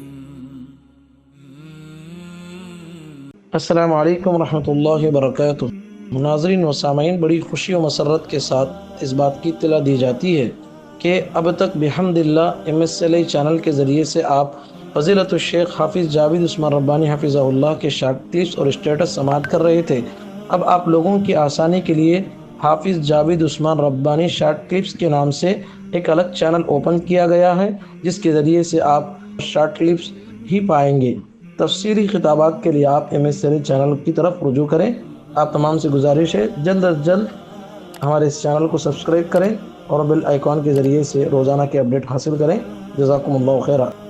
السلام علیکم ورحمۃ اللہ وبرکاتہ. ناظرین و سامعین، بڑی خوشی و مسرت کے ساتھ اس بات کی اطلاع دی جاتی ہے کہ اب تک بحمد اللہ MSLI چینل کے ذریعے سے آپ فضیلت الشیخ حافظ جاوید عثمان ربانی حفظہ اللہ کے شارٹ کلپس اور اسٹیٹس سماعت کر رہے تھے. اب آپ لوگوں کی آسانی کے لیے حافظ جاوید عثمان ربانی شارٹ کلپس کے نام سے ایک الگ چینل اوپن کیا گیا ہے، جس کے ذریعے سے آپ شارٹ کلپس ہی پائیں گے۔ تفسیری خطابات کے لیے آپ MSLA چینل کی طرف رجوع کریں۔ آپ تمام سے گزارش ہے جلد از جلد ہمارے اس چینل کو سبسکرائب کریں اور بیل آئیکن کے ذریعے سے روزانہ کے اپڈیٹ حاصل کریں۔ جزاکم اللہ خیرہ۔